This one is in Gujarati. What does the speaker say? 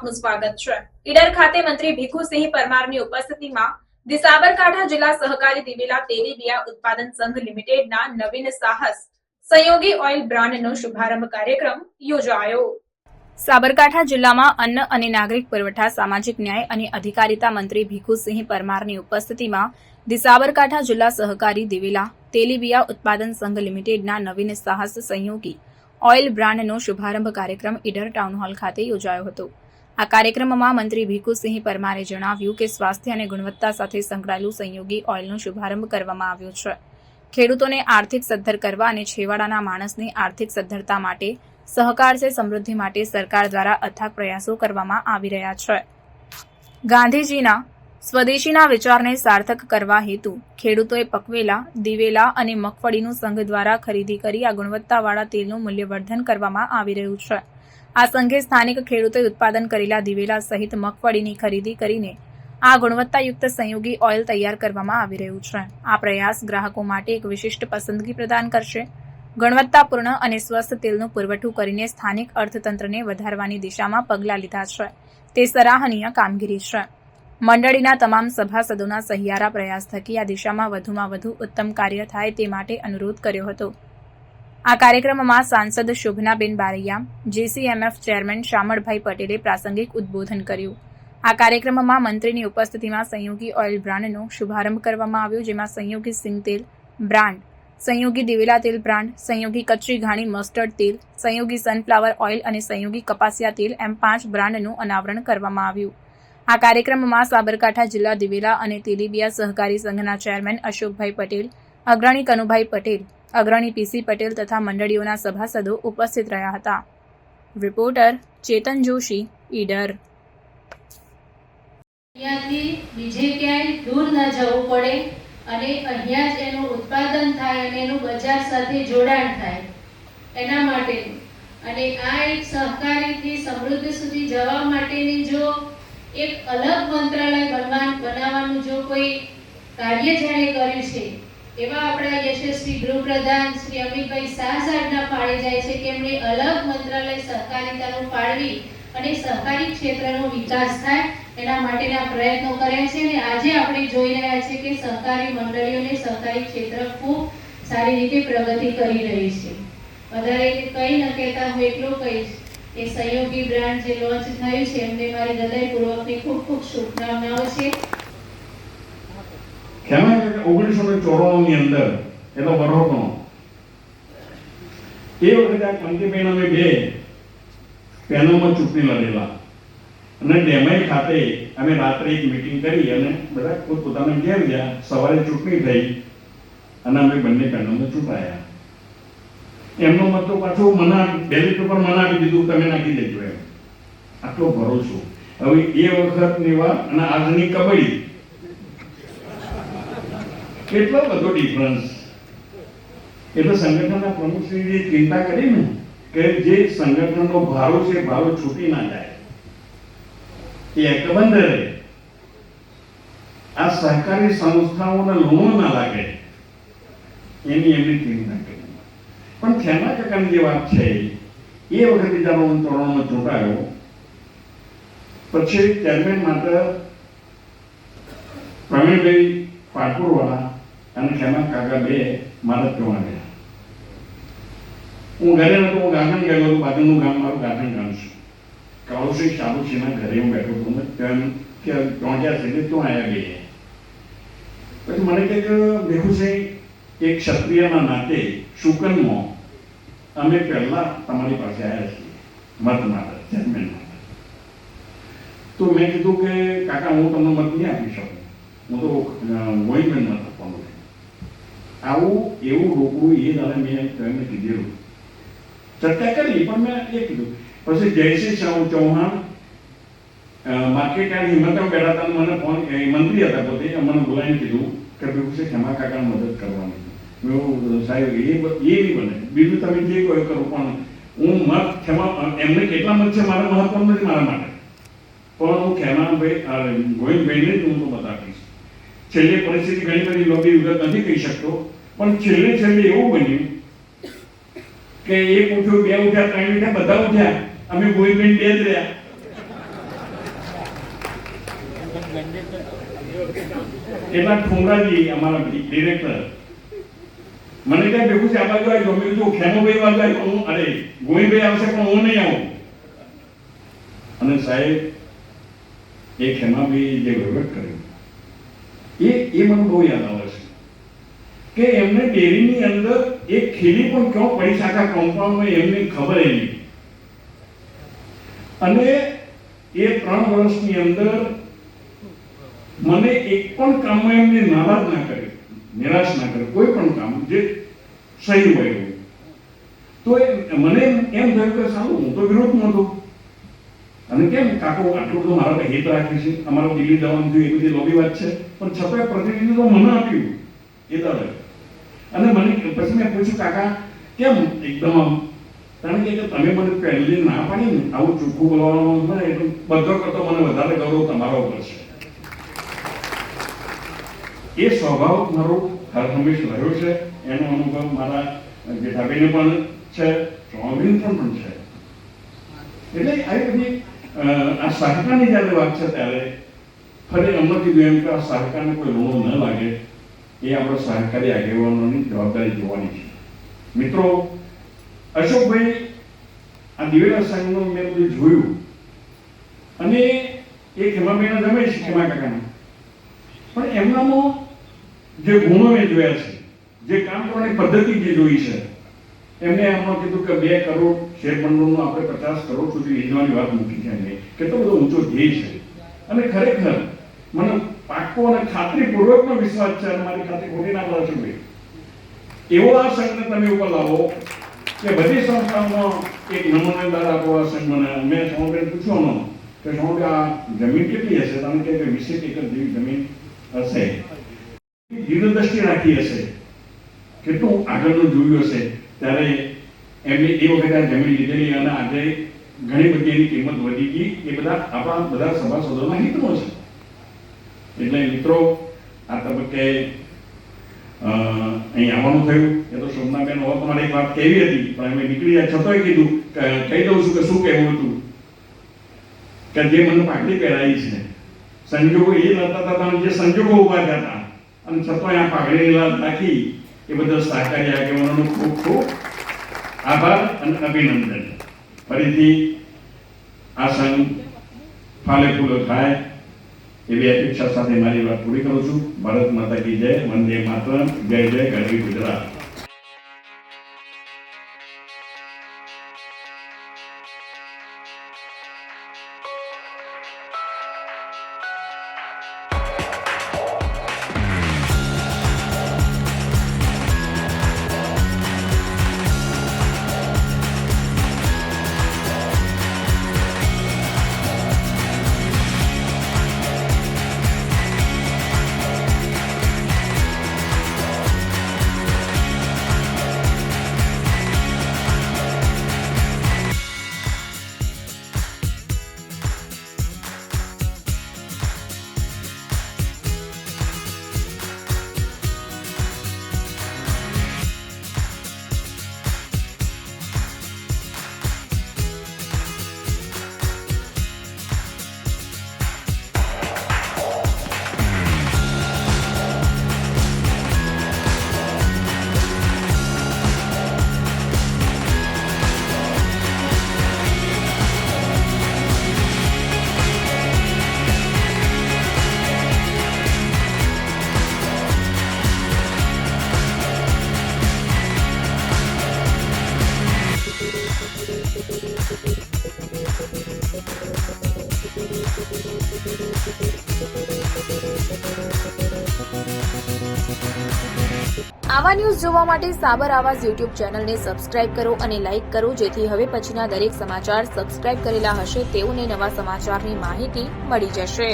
આપનું સ્વાગત છે। ઈડર ખાતે મંત્રી ભીખુસિંહ પરમારની ઉપસ્થિતિમાં દી સાબરકાંઠા જિલ્લા સહકારી દિવેલા તેલીબિયા ઉત્પાદન સંઘ લિમિટેડના નવીન સાહસ સંયોગી ઓઇલ બ્રાન્ડનો શુભારંભ કાર્યક્રમ યોજાયો। સાબરકાંઠા જિલ્લામાં અન્ન અને નાગરિક પુરવઠા સામાજિક ન્યાય અને અધિકારિતા મંત્રી ભીખુસિંહ પરમારની ઉપસ્થિતિમાં દી સાબરકાંઠા જિલ્લા સહકારી દિવેલા તેલીબિયા ઉત્પાદન સંઘ લિમિટેડના નવીન સાહસ સંયોગી ઓઇલ બ્રાન્ડનો શુભારંભ કાર્યક્રમ ઈડર ટાઉન હોલ ખાતે યોજાયો હતો। આ કાર્યક્રમમાં મંત્રી ભીખુસિંહ પરમારે જણાવ્યું કે સ્વાસ્થ્ય અને ગુણવત્તા સાથે સંકળાયેલું સંયોગી ઓઇલનો શુભારંભ કરવામાં આવ્યો છે। ખેડૂતોને આર્થિક સદ્ધર કરવા અને છેવાડાના માણસની આર્થિક સદ્ધરતા માટે સહકાર સે સમૃદ્ધિ માટે સરકાર દ્વારા અથાગ પ્રયાસો કરવામાં આવી રહ્યા છે। ગાંધીજીના સ્વદેશીના વિચારને સાર્થક કરવા હેતુ ખેડૂતોએ પકવેલા દિવેલા અને મગફળીનું સંઘ દ્વારા ખરીદી કરી આ ગુણવત્તાવાળા તેલનું મૂલ્યવર્ધન કરવામાં આવી રહ્યું છે। આ સંઘે સ્થાનિક ખેડૂતોએ ઉત્પાદન કરેલા દિવેલા સહિત મગફળીની ખરીદી કરીને આ ગુણવત્તાયુક્ત સંયોગી ઓઇલ તૈયાર કરવામાં આવી રહ્યું છે। આ પ્રયાસ ગ્રાહકો માટે એક વિશિષ્ટ પસંદગી પ્રદાન કરશે। ગુણવત્તાપૂર્ણ અને સ્વસ્થ તેલનું પુરવઠું કરીને સ્થાનિક અર્થતંત્રને વધારવાની દિશામાં પગલાં લીધા છે, તે સરાહનીય કામગીરી છે। મંડળીના તમામ સભાસદોના સહિયારા પ્રયાસ થકી આ દિશામાં વધુમાં વધુ ઉત્તમ કાર્ય થાય તે માટે અનુરોધ કર્યો હતો। આ કાર્યક્રમમાં સાંસદ શોભનાબેન બારૈયા, જેસીએમએફ ચેરમેન શામળભાઈ પટેલે પ્રાસંગિક ઉદ્બોધન કર્યું। આ કાર્યક્રમમાં મંત્રીની ઉપસ્થિતિમાં સંયોગી ઓઇલ બ્રાન્ડનો શુભારંભ કરવામાં આવ્યો, જેમાં સંયોગી સિંગ તેલ બ્રાન્ડ, સંયોગી દિવેલા તેલ બ્રાન્ડ, સંયોગી કચ્ચી ઘાણી મસ્ટર્ડ તેલ, સંયોગી સનફ્લાવર ઓઇલ અને સંયોગી કપાસિયા તેલ એમ 5 બ્રાન્ડનું અનાવરણ કરવામાં આવ્યું। આ કાર્યક્રમમાં સાબરકાંઠા જિલ્લા દિવેલા અને તેલીબિયા સહકારી સંઘના ચેરમેન અશોકભાઈ પટેલ, અગ્રણી કનુભાઈ પટેલ, અગ્રણી પીસી પટેલ તથા મંડળીઓના સભાસદો ઉપસ્થિત રહ્યા હતા। રિપોર્ટર ચેતન જોશી, ઈડર। અહીંયાથી બીજે ક્યાંય દૂર ન જવું પડે અને અહીંયા જ એનું ઉત્પાદન થાય અને એનું બજાર સાથે જોડાણ થાય એના માટેનું અને આ એક સહકારીથી સમૃદ્ધિ સુધી જવા માટેની જો એક અલગ મંત્રાલય બનાવવાનું જો કોઈ કાર્ય જાણે કર્યું છે એવા આપણા યશસ્વી ગૃહપ્રધાન શ્રી અમિતભાઈ શાહ સાહેબના ફાળે જાય છે કે એમણે અલગ મંત્રાલય સહકારિતાનું ફાળવી અને સહકારી ક્ષેત્રનો વિકાસ થાય એના માટેના પ્રયત્નો કર્યા છે અને આજે આપણે જોઈ રહ્યા છીએ કે સહકારી મંડળીઓને સહકારી ક્ષેત્ર ખૂબ સારી રીતે પ્રગતિ કરી રહી છે। વધારે કંઈ ન કહેતા હું એટલું કહીશ કે સંયોગી બ્રાન્ડ જે લોન્ચ થયું છે એમને મારી હૃદયપૂર્વકની ખૂબ ખૂબ શુભકામનાઓ છે। ખ્યાલ છે કે 1994 ની અંદર એટલો બરોટનો એ વખતે આ કંટીબેન અમે બે પેનલમાં ચૂંટણી લડેલા અને ડેમાઈ ખાતે અમે રાત્રે એક મીટિંગ કરી અને બધા પોતાના ઘેર ગયા। સવારે ચૂંટણી થઈ અને અમે બંને પેનલમાં ચૂંટાયા। એમનો મત તો પાછો બેલેટ પેપર મને આપી દીધું, તમે નાખી દેજો એમ, આટલો ભરોસો। હવે એ વખતની વાત અને આજની કબડ્ડી કેટલો બધો ડિફરન્સ। એટલે સંગઠનના પ્રમુખશ્રીએ ચિંતા કરી ને કે જે સંગઠનનો ભારો છે ભારો છૂટી ના જાય, એ એકબંધ રહે, આ સહકારી સંસ્થાઓને લોન ના લાગે, એની એમની ચિંતા કરી। પણ ખેમા કાકાની જે વાત છે એ વખતે જ્યારે હું તોરણમાં ચૂંટાયો પછી ચેરમેન માટે પ્રવીણભાઈ પાટપુરવાળા અને ખેમા કાકા બે મારા જોવા ગયા। હું ઘરે નતો, હું ગાંધણ ગયો હતો, બાજુનું ગામ મારું ગાંધણ ગામ છે। કાળુસિંહ સાબુસિંહના ઘરે હું બેઠો હતો, કે ચોંટ્યા છે તો આવ્યા ગઈએ। પછી મને કહે કે ભીખુસિંહ એક ક્ષત્રિયના નાતે શુકનમાં અમે પહેલા તમારી પાસે આવ્યા છીએ મત માટે, ચેરમેન માટે। તો મેં કીધું કે કાકા હું તમને મત નહીં આપી શકું, હું તો ગોવિંદબેન મત આપવાનું છે। આવું એવું રોકવું એ દાડે મેં તેમને કીધેલું, ચર્ચા કરી પણ મેં એ કીધું। પછી જયસિંહ ચૌહાણ માર્કેટ યાર્ડ હિંમતમાં બેઠા હતા, મને ફોન મંત્રી હતા પોતે, મને બોલાવીને કીધું કે ભીખુસિંહ ખેમા કાકાને મદદ કરવાની। મેં સાહેબ એ બી બને, બીજું તમે જે કોઈ કરો પણ હું મત ખેમા એમને કેટલા મત છે મારા મહત્વ નથી મારા માટે, પણ હું ખેમાભાઈ ગોવિંદભાઈને જ હું તો મત આપીશ। છેલ્લે પરિસ્થિતિ ઘણી બધી લોબી વિગત નથી કહી શકતો, પણ છેલ્લે એવું બન્યું કે એક ઉઠ્યો, બે ઉઠ્યા, ત્રણ ઉઠ્યા, બધા ઉઠ્યા, અમે ગોવિંદભાઈ બે જ રહ્યા। એટલા ઠુમરાજી અમારા ડિરેક્ટર મને ત્યાં ભેગું છે આ બાજુ આવી મેં કીધું ખેમોભાઈ બાજુ આવી હું અરે ગોવિંદભાઈ આવશે પણ હું નહીં આવું. અને સાહેબ એ ખેમાભાઈ જે વહીવટ કર્યો એ મને બહુ યાદ આવે છે કે એમને ડેરીની અંદર એક ખીલી પણ ક્યાં પડી શાખા કમ્પાઉન્ડમાં એમને ખબર નહીં. અને એ 3 વર્ષની અંદર મને એક પણ કામમાં એમને નારાજ ના કર્યો, નિરાશ ના કર્યો, કોઈ પણ કામ જે સહી હોય એવું. તો મને એમ થયું કે સારું હું તો વિરોધમાં હતો અને કેમ કાકો આટલું બધું મારા હિત રાખે છે, અમારો દિલ્હી જવાનું થયું એ બધી લોબી વાત છે, પણ છતાંય પ્રતિનિધિત્વ મને આપ્યું એ દાદા. અને મને પછી મેં પૂછ્યું કાકા કેમ એકદમ આમ, કારણ કે તમે મને પહેલી ના પાડી ને આવું ચોખ્ખું બોલવાનું મને એટલે બધો કરતો મને વધારે ગૌરવ તમારા ઉપર છે. એ સ્વભાવ મારો હર હંમેશ રહ્યો છે. એનો અનુભવ મારા જેઠાભાઈને પણ છે, ચોમાભાઈને પણ છે. એટલે આવી બધી આ સહકારની જ્યારે વાત છે ત્યારે ફરી અમને કીધું એમ કે આ સહકારને કોઈ લોણો ન લાગે એ આપણે સહકારી આગેવાનોની જવાબદારી જોવાની છે. મિત્રો, અશોકભાઈ આ દિવેલા સંઘનું મેં બધું જોયું અને એ ખેમાભાઈના ગમે છે, ખેમા કાકાના, પણ એમનામાં જે ગુણો મેં જોયા છે, જે કામ કરવાની પદ્ધતિ જે જોઈ છે, એમને એમનો કીધું કે 2 કરોડ શેર ભંડોળનું આપણે 50 કરોડ સુધી લઈ જવાની વાત મૂકી છે. એમને કેટલો બધો ઊંચો ધ્યેય છે અને ખરેખર મને પાક્કો અને ખાતરીપૂર્વકનો વિશ્વાસ છે અને મારી ખાતરી ખોટી ના પડે છે એવો આ સંઘને તમે ઉપર લાવો કે બધી સંસ્થાઓનો એક નમૂનેદાર આપો આ સંઘ મને. મેં સોમભાઈને પૂછવાનું કે સોમભાઈ આ જમીન કેટલી હશે? તમે કહે કે 20 એકર જેવી જમીન હશે. દીર્ઘદ્રષ્ટિ રાખી હશે, કેટલું આગળનું જોયું હશે. ત્યારે એમની એ વખતે આ જમીન લીધેલી અને આજે ઘણી બધી એની કિંમત વધી ગઈ. એ બધા આપણા બધા સભાસદોના હિતમાં છે. એટલે મિત્રો, આ તબક્કે અહીં આવવાનું થયું એ તો શોભનાબેન હવે તમારે એક વાત કહેવી હતી પણ અમે નીકળી છતાંય કીધું કે કહી દઉં છું કે શું કહેવું હતું કે જે મને પાઘડી પહેરાઈ છે સંજોગો એ નતા હતા જે સંજોગો ઉભા થયા હતા અને છતાંય આ પાઘડીની લાત રાખી એ બદલ સહકારી આગેવાનોનો ખૂબ ખૂબ આભાર અને અભિનંદન. ફરીથી આ સંઘ ફાલે ફૂલો થાય એવી અપેક્ષા સાથે મારી વાત પૂરી કરું છું. ભારત માતા કી જય, વંદે માતરમ, જય જય ગરવી ગુજરાત. આવા ન્યૂઝ જોવા માટે સાબર આવાઝ યુટ્યુબ ચેનલને સબસ્ક્રાઇબ કરો અને લાઇક કરો, જેથી હવે પછીના દરેક સમાચાર સબસ્ક્રાઇબ કરેલા હશે તેઓને નવા સમાચારની માહિતી મળી જશે.